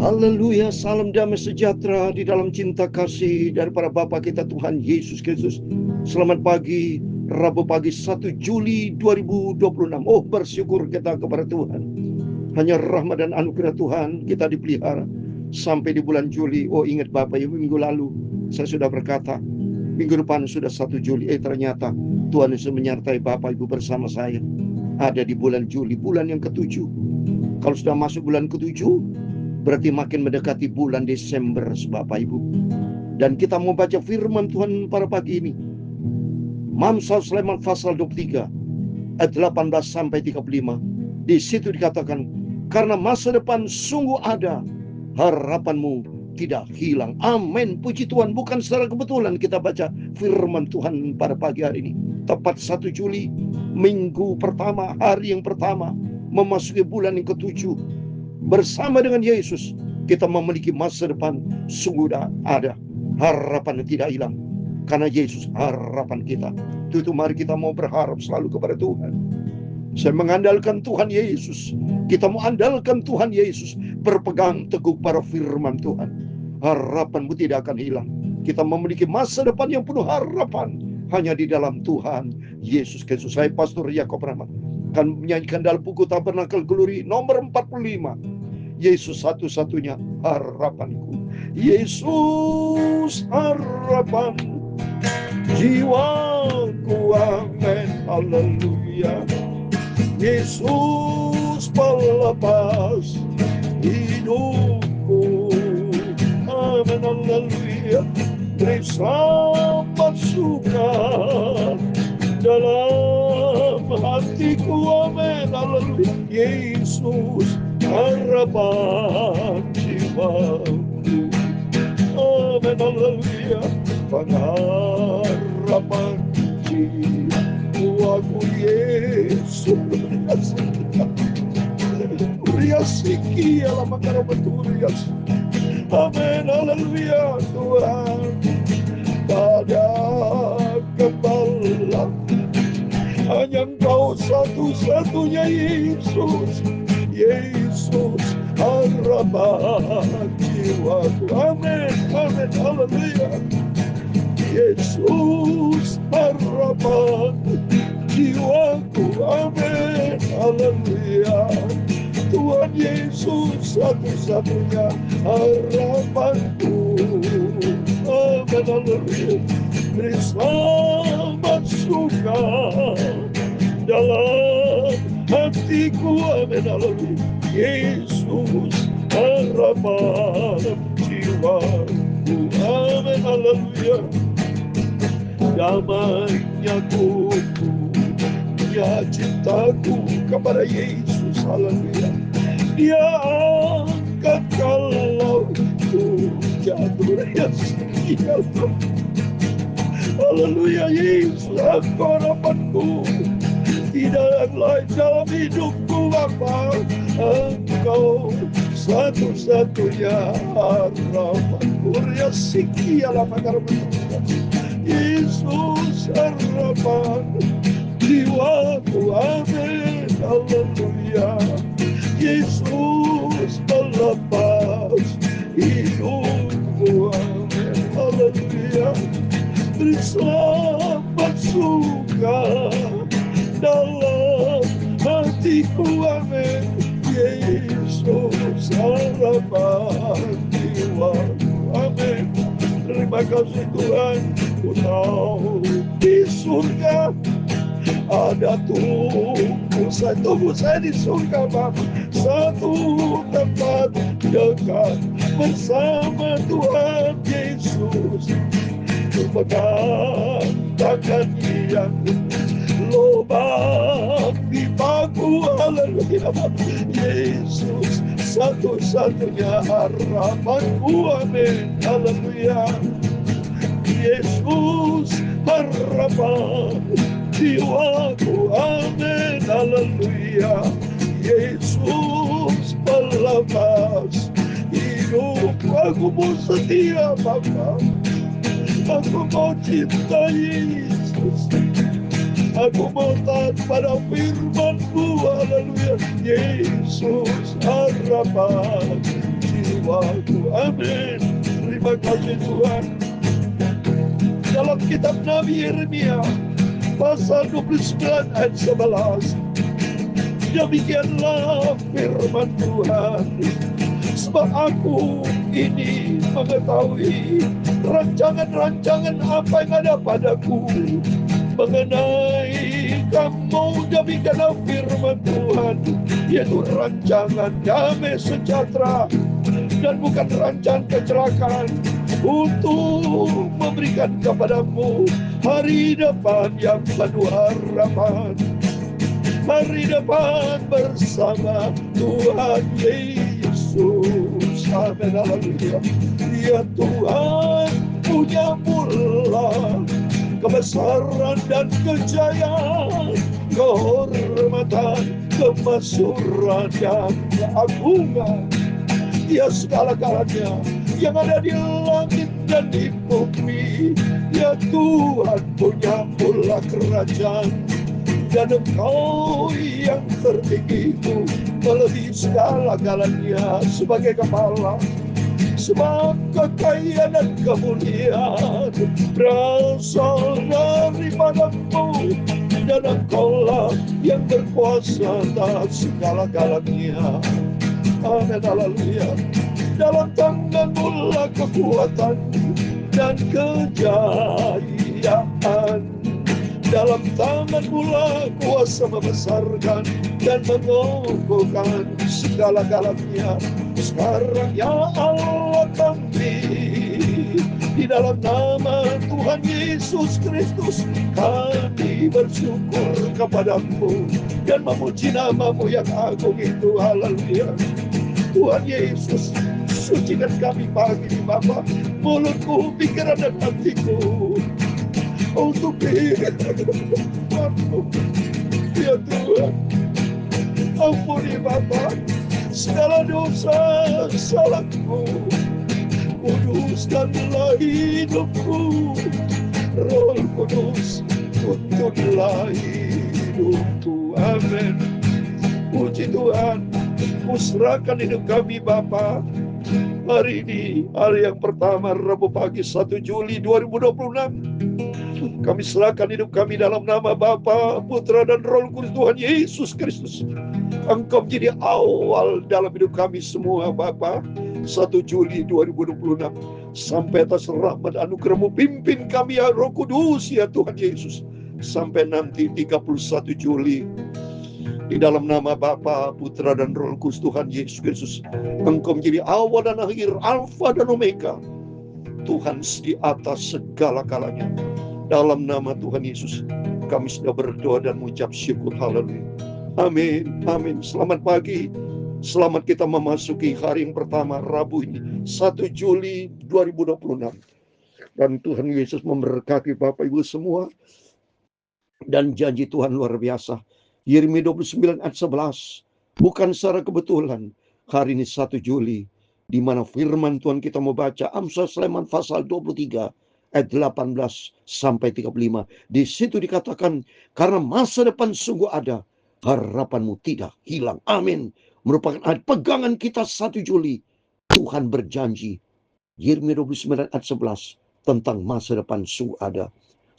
Haleluya, salam damai sejahtera di dalam cinta kasih daripada Bapa kita Tuhan Yesus Kristus. Selamat pagi, Rabu pagi 1 Juli 2026. Oh, bersyukur kita kepada Tuhan. Hanya rahmat dan anugerah Tuhan kita dipelihara sampai di bulan Juli. Oh, ingat Bapak Ibu, minggu lalu saya sudah berkata, minggu depan sudah 1 Juli. Ternyata Tuhan Yesus menyertai Bapak Ibu bersama saya. Ada di bulan Juli, bulan yang ke-7. Kalau sudah masuk bulan ke-7, berarti makin mendekati bulan Desember, Bapak Ibu. Dan kita mau baca firman Tuhan pada pagi ini. Amsal Sulaiman pasal 23 ayat 18 sampai 35. Di situ dikatakan, karena masa depan sungguh ada, harapanmu tidak hilang. Amin. Puji Tuhan, bukan secara kebetulan kita baca firman Tuhan pada pagi hari ini. Tepat 1 Juli, minggu pertama, hari yang pertama, memasuki bulan yang ke-7. Bersama dengan Yesus, kita memiliki masa depan sungguh ada. Harapan yang tidak hilang. Karena Yesus harapan kita. Itu mari kita mau berharap selalu kepada Tuhan. Saya mengandalkan Tuhan Yesus. Kita mau andalkan Tuhan Yesus. Berpegang teguh pada firman Tuhan. Harapanmu tidak akan hilang. Kita memiliki masa depan yang penuh harapan. Hanya di dalam Tuhan Yesus Kristus. Saya Pastor Yakob Rahmat akan menyanyikan dalam buku Tabernakel Glory nomor 45. Yesus satu-satunya harapanku. Yesus harapan jiwaku, amin, haleluya. Yesus pelepas hidupku, amin, haleluya. Beri selamat suka dalam hatiku, amin, haleluya. Yesus harapan jiwaku, amin, haleluya. Pengharapan jiwaku, Yesus. Riasiki ala makara beturias, amin, haleluya. Tuhan pada kepala hanya Engkau satu-satunya, Yesus. Yesus harapan jiwaku, amin, amin, haleluya. Yesus harapan jiwaku, amin, haleluya. Tuhan Yesus satu-satunya harapanku, amin, haleluya. Beri selamat suka dalam hatiku, amin, haleluya. Yesus harapan jiwaku, amin, haleluya. Damainya ku punya cintaku kepada Yesus, haleluya. Dia angkat kalau ku jatuh, haleluya. Yesus harapanku, tidak yang lain dalam hidupku, Bapa. Engkau satu-satunya harapanku. Riasiki ala makara beturias. Yesus harapan jiwaku, amin, haleluya. Yesus melepas hidupku, amin, haleluya. Beri selamat suka dalam hatiku, amin. Yesus harapan jiwaku, amin. Terima kasih Tuhan. Ku tahu di surga ada tubuh saya di surga, Bapa. Satu tempat dekat bersama Tuhan Yesus. Pegang tangan yang lobang di bahu, haleluya. Yesus satu-satunya harapanku, amin, haleluya. Yesus harapan jiwaku, amin, haleluya. Yesus pelepas hidupku. Aku mau setia, Bapa. Aku mau cinta Yesus. Aku mau taat pada firman-Mu, haleluya. Yesus harapan jiwaku. jiwaku. Amin. Terima kasih Tuhan. Dalam kitab Nabi Yeremia pasal 29 ayat 11, demikianlah firman Tuhan, sebab aku ini mengetahui rancangan-rancangan apa yang ada padaku mengenai kamu. Demikianlah firman Tuhan, yaitu rancangan damai sejahtera dan bukan rancangan kecelakaan, untuk memberikan kepadamu hari depan yang penuh harapan. Hari depan bersama Tuhan Yesus. Amin. Haleluya. Ya Tuhan punya mula kebesaran dan kejayaan, kehormatan, kemasyhuran dan keagungan. Ya segala-galanya yang ada di langit dan di bumi. Ya Tuhan punya mula kerajaan, dan Engkau yang tertinggi itu melebihi segala-galanya sebagai kepala. Sebab kekayaan dan kemuliaan berasal daripadamu, dan Engkaulah yang berkuasa atas segala-galanya. Amin. Haleluya. Dalam tangan-Mu lah kekuatan dan kejayaan. Dalam tangan-Mu lah kuasa membesarkan dan mengukuhkan segala-galanya. Sekarang ya Allah kami, di dalam nama Tuhan Yesus Kristus, kami bersyukur kepadamu dan memuji nama-Mu yang agung itu. Haleluya. Tuhan Yesus, sucikan kami pagi ini Bapa, mulutku, pikiran dan hatiku, untuk firman-Mu. Ya Tuhan, ampuni Bapa segala dosa salahku, kuduskanlah hidupku. Roh Kudus, tuntunlah hidupku. Amin. Puji Tuhan. Serahkan hidup kami Bapa. Hari ini hari yang pertama, Rabu pagi 1 Juli 2026. Kami serahkan hidup kami dalam nama Bapa, Putra dan Roh Kudus Tuhan Yesus Kristus. Engkau menjadi awal dalam hidup kami semua Bapa. 1 Juli 2026 sampai atas rahmat anugerah-Mu pimpin kami ya Roh Kudus ya Tuhan Yesus, sampai nanti 31 Juli. Di dalam nama Bapa, Putra dan Roh Kudus Tuhan Yesus Kristus, Engkau menjadi awal dan akhir, Alfa dan Omega, Tuhan di atas segala-galanya. Dalam nama Tuhan Yesus, kami sudah berdoa dan mengucap syukur. Haleluya. Amin. Amin. Selamat pagi. Selamat kita memasuki hari yang pertama, Rabu ini, 1 Juli 2026. Dan Tuhan Yesus memberkati Bapak Ibu semua. Dan janji Tuhan luar biasa. Yeremia 29 ayat 11. Bukan secara kebetulan hari ini 1 Juli, di mana firman Tuhan kita mau baca Amsal Sulaiman pasal 23 ayat 18 sampai 35. Di situ dikatakan, karena masa depan sungguh ada, harapanmu tidak hilang. Amin. Merupakan ayat pegangan kita 1 Juli. Tuhan berjanji, Yeremia 29 ayat 11, tentang masa depan sungguh ada.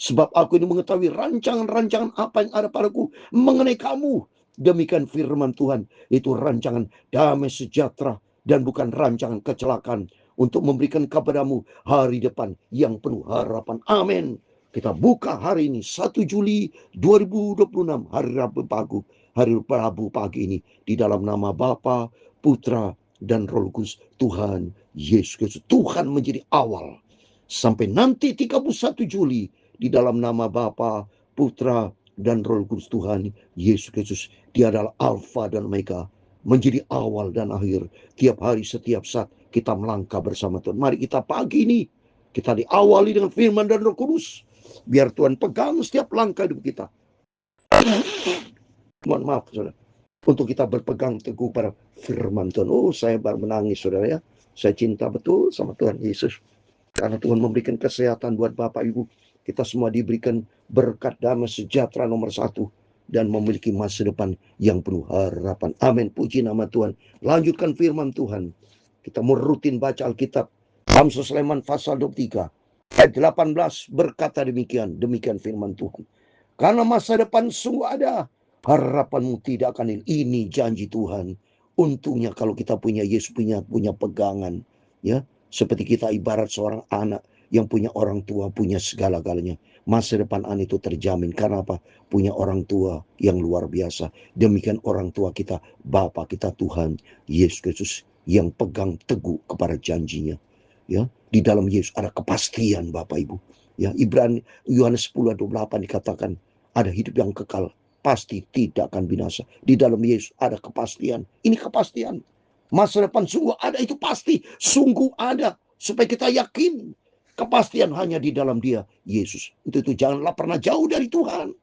Sebab aku ini mengetahui rancangan-rancangan apa yang ada padaku mengenai kamu. Demikian firman Tuhan, itu rancangan damai sejahtera dan bukan rancangan kecelakaan, untuk memberikan kepadamu hari depan yang penuh harapan. Amin. Kita buka hari ini 1 Juli 2026, hari Rabu pagi ini, di dalam nama Bapa, Putra dan Roh Kudus Tuhan Yesus Kristus. Tuhan menjadi awal sampai nanti 31 Juli. Di dalam nama Bapa, Putra, dan Roh Kudus Tuhan Yesus Kristus. Dia adalah Alfa dan Omega, menjadi awal dan akhir. Tiap hari, setiap saat kita melangkah bersama Tuhan. Mari kita pagi ini, kita diawali dengan firman dan Roh Kudus. Biar Tuhan pegang setiap langkah hidup kita. Mohon maaf saudara, untuk kita berpegang teguh pada firman Tuhan. Oh, saya baru menangis saudara ya. Saya cinta betul sama Tuhan Yesus. Karena Tuhan memberikan kesehatan buat Bapak Ibu. Kita semua diberikan berkat damai sejahtera nomor 1 dan memiliki masa depan yang penuh harapan. Amin. Puji nama Tuhan. Lanjutkan firman Tuhan. Kita mau rutin baca Alkitab. Samsul Sulaiman pasal 23 ayat 18 berkata demikian. Demikian firman Tuhan. Karena masa depan sungguh ada, harapanmu tidak akan hilang. Ini janji Tuhan. Untungnya kalau kita punya Yesus, punya pegangan, ya, seperti kita ibarat seorang anak yang punya orang tua, punya segala-galanya. Masa depan anak itu terjamin. Karena apa? Punya orang tua yang luar biasa. Demikian orang tua kita, Bapa kita Tuhan Yesus Kristus yang pegang teguh kepada janjinya. Ya, di dalam Yesus ada kepastian, Bapak Ibu. Ya, Ibrani Yohanes 10:28 dikatakan ada hidup yang kekal, pasti tidak akan binasa. Di dalam Yesus ada kepastian. Ini kepastian. Masa depan sungguh ada, itu pasti. Sungguh ada. Supaya kita yakin. Kepastian hanya di dalam Dia, Yesus. Itu janganlah pernah jauh dari Tuhan,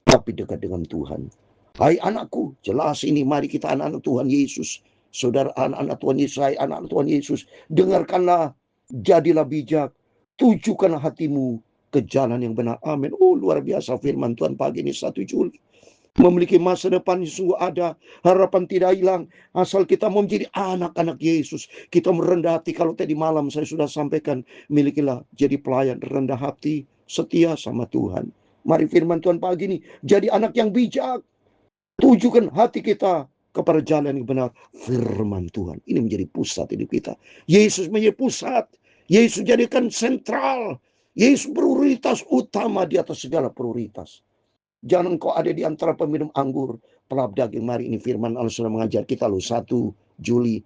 tapi dekat dengan Tuhan. Hai anakku, jelas ini, mari kita anak-anak Tuhan Yesus. Saudara anak-anak Tuhan Yesus, hai anak-anak Tuhan Yesus. Dengarkanlah, jadilah bijak. Tujukanlah hatimu ke jalan yang benar. Amin. Oh, luar biasa firman Tuhan pagi ini 1 Juli. Memiliki masa depan yang sungguh ada. Harapan tidak hilang. Asal kita mau menjadi anak-anak Yesus. Kita merendah hati. Kalau tadi malam saya sudah sampaikan. Milikilah jadi pelayan rendah hati. Setia sama Tuhan. Mari firman Tuhan pagi ini. Jadi anak yang bijak. Tujukan hati kita kepada jalan yang benar. Firman Tuhan. Ini menjadi pusat hidup kita. Yesus menjadi pusat. Yesus jadikan sentral. Yesus prioritas utama di atas segala prioritas. Jangan kau ada di antara peminum anggur, pelahap daging. Mari ini firman Allah sudah mengajar kita loh. 1 Juli.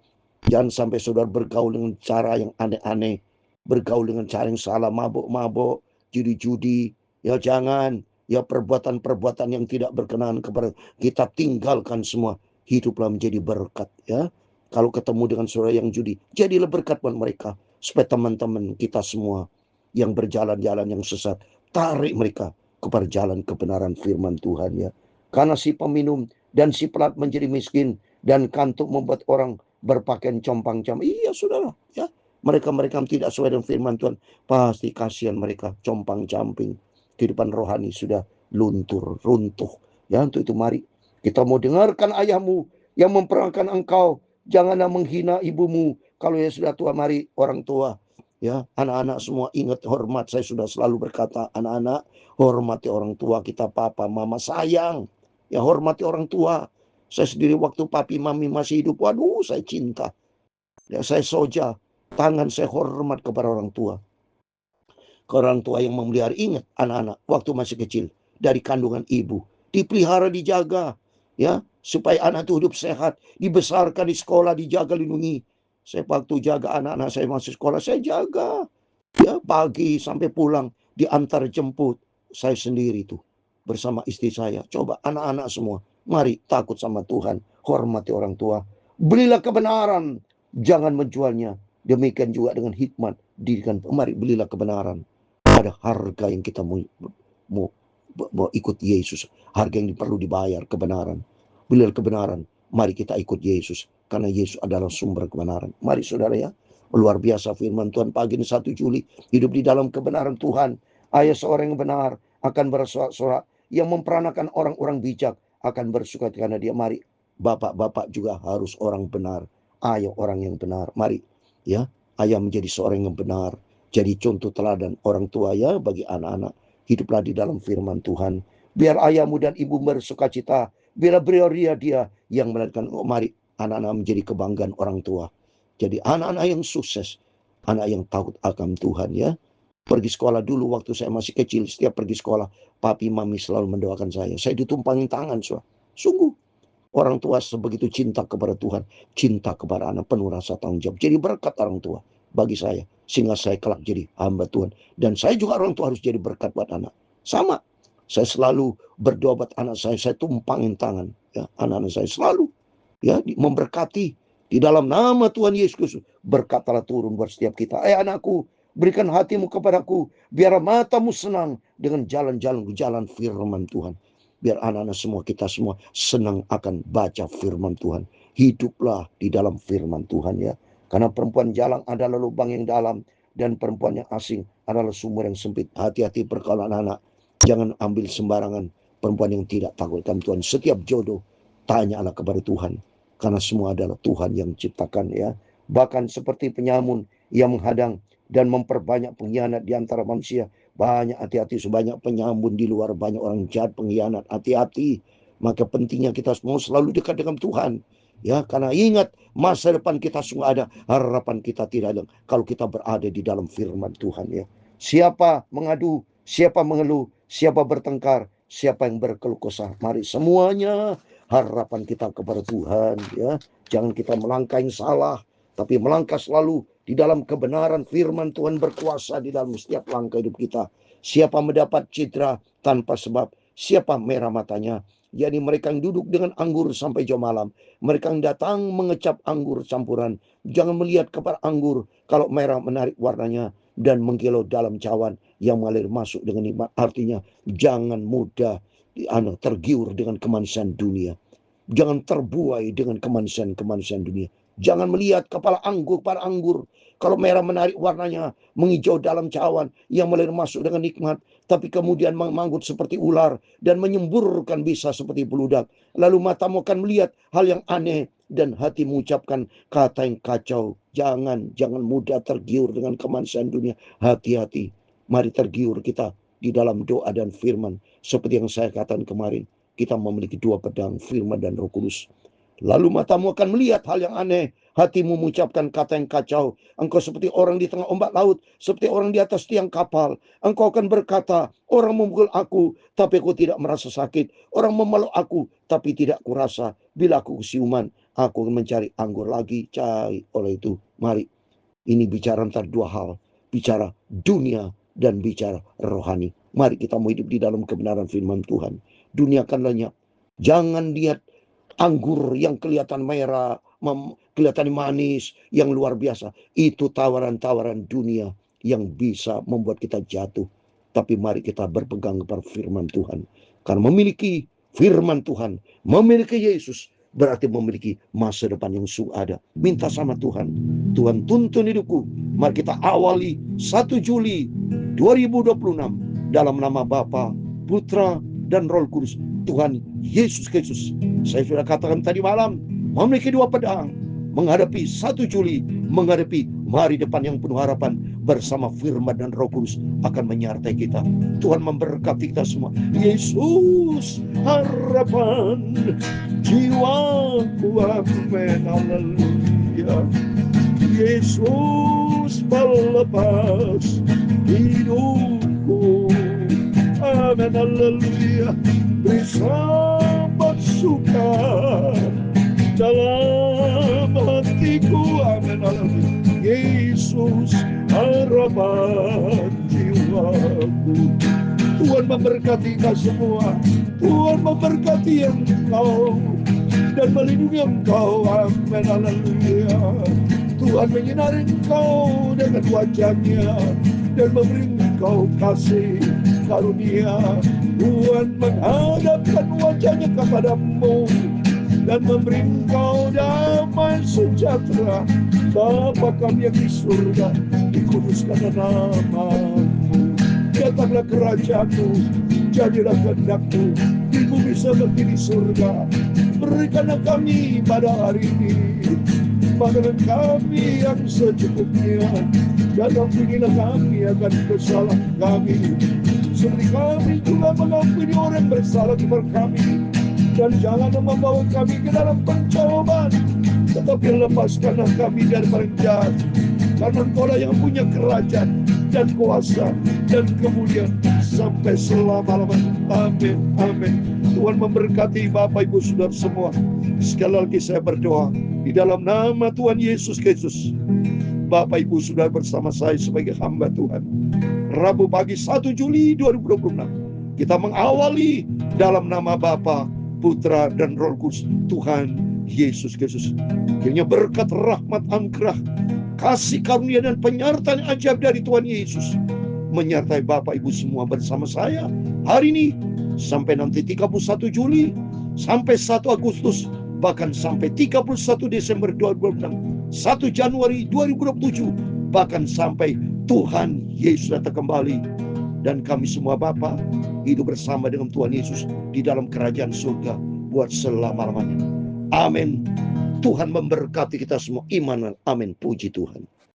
Jangan sampai saudara bergaul dengan cara yang aneh-aneh. Bergaul dengan cara yang salah. Mabuk-mabuk. Judi-judi. Ya jangan. Ya perbuatan-perbuatan yang tidak berkenan kepada kita, tinggalkan semua. Hiduplah menjadi berkat. Ya. Kalau ketemu dengan saudara yang judi, jadilah berkat buat mereka. Supaya teman-teman kita semua yang berjalan-jalan yang sesat, tarik mereka kepada jalan kebenaran firman Tuhan, ya. Karena si peminum dan si pelat menjadi miskin, dan kantuk membuat orang berpakaian compang-camping. Iya saudara, ya. Mereka-mereka tidak sesuai dengan firman Tuhan, pasti kasihan mereka, compang-camping. Kehidupan rohani sudah runtuh. Ya, untuk itu mari kita mau dengarkan ayahmu yang memperanakan engkau. Janganlah menghina ibumu. Kalau ya sudah tua, mari orang tua. Ya, anak-anak semua ingat hormat. Saya sudah selalu berkata, anak-anak, hormati orang tua kita, papa, mama, sayang. Ya, hormati orang tua. Saya sendiri waktu papi, mami masih hidup, waduh, saya cinta. Ya, saya soja. Tangan saya hormat kepada orang tua. Ke orang tua yang memelihara, ingat anak-anak, waktu masih kecil, dari kandungan ibu. Dipelihara, dijaga. Ya, supaya anak itu hidup sehat. Dibesarkan di sekolah, dijaga, lindungi. Saya waktu jaga anak-anak saya masih sekolah, saya jaga. Ya, pagi sampai pulang, diantar jemput. Saya sendiri tuh, bersama istri saya. Coba anak-anak semua, mari takut sama Tuhan. Hormati orang tua. Belilah kebenaran, jangan menjualnya. Demikian juga dengan hikmat. Mari belilah kebenaran. Ada harga yang kita mau ikut Yesus. Harga yang perlu dibayar, kebenaran. Belilah kebenaran. Mari kita ikut Yesus. Karena Yesus adalah sumber kebenaran. Mari saudara ya. Luar biasa firman Tuhan pagi ini 1 Juli. Hidup di dalam kebenaran Tuhan. Ayah seorang yang benar akan bersorak-sorak. Yang memperanakan orang-orang bijak akan bersuka karena dia. Mari bapak-bapak juga harus orang benar. Ayah orang yang benar. Mari ya. Ayah menjadi seorang yang benar. Jadi contoh teladan orang tua ya bagi anak-anak. Hiduplah di dalam firman Tuhan. Biar ayahmu dan ibu bersuka cita. Biar beri dia yang melahirkan. Oh, mari anak-anak menjadi kebanggaan orang tua. Jadi anak-anak yang sukses. Anak yang takut akan Tuhan ya. Pergi sekolah dulu waktu saya masih kecil. Setiap pergi sekolah, papi mami selalu mendoakan saya. Saya ditumpangin tangan. Sungguh. Orang tua sebegitu cinta kepada Tuhan. Cinta kepada anak, penuh rasa tanggung jawab. Jadi berkat orang tua bagi saya. Sehingga saya kelak jadi hamba Tuhan. Dan saya juga orang tua harus jadi berkat buat anak. Sama. Saya selalu berdoa buat anak saya. Saya tumpangin tangan. Ya, anak-anak saya selalu ya memberkati. Di dalam nama Tuhan Yesus Kristus. Berkat telah turun buat setiap kita. Anakku, berikan hatimu kepadaku. Biar matamu senang dengan jalan firman Tuhan. Biar anak-anak semua, kita semua senang akan baca firman Tuhan. Hiduplah di dalam firman Tuhan ya. Karena perempuan jalang adalah lubang yang dalam. Dan perempuan yang asing adalah sumur yang sempit. Hati-hati perkaulan anak. Jangan ambil sembarangan perempuan yang tidak takut akan Tuhan. Setiap jodoh, tanyalah kepada Tuhan. Karena semua adalah Tuhan yang ciptakan ya. bahkan seperti penyamun yang menghadang dan memperbanyak pengkhianat di antara manusia. Banyak hati-hati, sebanyak penyamun di luar, banyak orang jahat, pengkhianat. Hati-hati. Maka pentingnya kita mau selalu dekat dengan Tuhan. Ya, karena ingat masa depan kita sungguh ada, harapan kita tidak ada kalau kita berada di dalam firman Tuhan ya. Siapa mengadu, siapa mengeluh, siapa bertengkar, siapa yang berkeluh kesah. Mari semuanya harapan kita kepada Tuhan ya. Jangan kita melangkah yang salah, tapi melangkah selalu di dalam kebenaran. Firman Tuhan berkuasa di dalam setiap langkah hidup kita. Siapa mendapat citra tanpa sebab, siapa merah matanya, yakni mereka yang duduk dengan anggur sampai jam malam, mereka yang datang mengecap anggur campuran. Jangan melihat kepada anggur kalau merah menarik warnanya dan mengkilau dalam cawan yang mengalir masuk dengan nikmat. Artinya jangan mudah tergiur dengan kemanusiaan dunia. Jangan terbuai dengan kemanusiaan dunia. Jangan melihat kepala anggur pada anggur. Kalau merah menarik warnanya, menghijau dalam cawan yang mengalir masuk dengan nikmat, tapi kemudian manggut seperti ular dan menyemburkan bisa seperti beludak. Lalu matamu akan melihat hal yang aneh dan hati mengucapkan kata yang kacau. Jangan mudah tergiur dengan kemanusiaan dunia. Hati-hati. Mari tergiur kita di dalam doa dan firman. Seperti yang saya katakan kemarin, kita memiliki dua pedang, firman dan Roh Kudus. Lalu matamu akan melihat hal yang aneh, hatimu mengucapkan kata yang kacau. Engkau seperti orang di tengah ombak laut, seperti orang di atas tiang kapal. Engkau akan berkata, orang memukul aku, tapi aku tidak merasa sakit. Orang memeluk aku, tapi tidak kurasa. Bila aku kesiuman, aku akan mencari anggur lagi. Cari oleh itu, mari. Ini bicara antara dua hal. Bicara dunia dan bicara rohani. Mari kita mau hidup di dalam kebenaran firman Tuhan. Dunia akan lenyap. Jangan lihat anggur yang kelihatan merah, kelihatan manis, yang luar biasa. Itu tawaran-tawaran dunia yang bisa membuat kita jatuh. Tapi mari kita berpegang kepada firman Tuhan. Karena memiliki firman Tuhan, memiliki Yesus, berarti memiliki masa depan yang sungguh ada. Minta sama Tuhan. Tuhan tuntun hidupku. Mari kita awali 1 Juli 2026 dalam nama Bapa, Putra, dan Roh Kudus. Tuhan Yesus Kristus. Saya sudah katakan tadi malam, memiliki dua pedang menghadapi 1 Juli, menghadapi hari depan yang penuh harapan bersama firman dan Roh Kudus akan menyertai kita. Tuhan memberkati kita semua. Yesus harapan jiwaku, amin, haleluya. Yesus melepas hidupku, amin, haleluya. Beri selamat suka dalam hatiku, amin, haleluya. Yesus harapan jiwaku. Tuhan memberkati kita semua. Tuhan memberkati engkau dan melindungi engkau, amin, haleluya. Tuhan menyinari engkau dengan wajahnya dan memberi engkau kasih karunia. Tuhan menghadapkan wajahnya kepadamu dan memberi engkau damai sejahtera. Bapa kami yang di surga, dikuduskanlah namamu. Datanglah kerajaanmu, jadilah kehendakmu di bumi seperti di surga. Berikanlah kami pada hari ini makanan kami yang secukupnya, dan ampunilah kami akan kesalahan kami, seperti kami juga mengampuni orang bersalah kepada kami. Dan jangan membawa kami ke dalam pencobaan, tetapi lepaskanlah kami dari yang jahat. Karena Engkau yang punya kerajaan dan kuasa dan kemudian sampai selama-lamanya. Amin, amin. Tuhan memberkati Bapak Ibu Saudara semua. Sekali lagi saya berdoa di dalam nama Tuhan Yesus Kristus. Bapak Ibu Saudara bersama saya sebagai hamba Tuhan, Rabu pagi 1 Juli 2026 kita mengawali dalam nama Bapa, Putra, dan Roh Kudus, Tuhan Yesus Kristus. Kiranya berkat, rahmat, anugerah, kasih karunia dan penyertaan ajaib dari Tuhan Yesus menyertai Bapak Ibu semua bersama saya hari ini sampai nanti 31 Juli, sampai 1 Agustus, bahkan sampai 31 Desember 2026, 1 Januari 2027, bahkan sampai Tuhan Yesus datang kembali dan kami semua Bapa hidup bersama dengan Tuhan Yesus di dalam kerajaan surga buat selama-lamanya. Amin. Tuhan memberkati kita semua. Iman, amin. Puji Tuhan.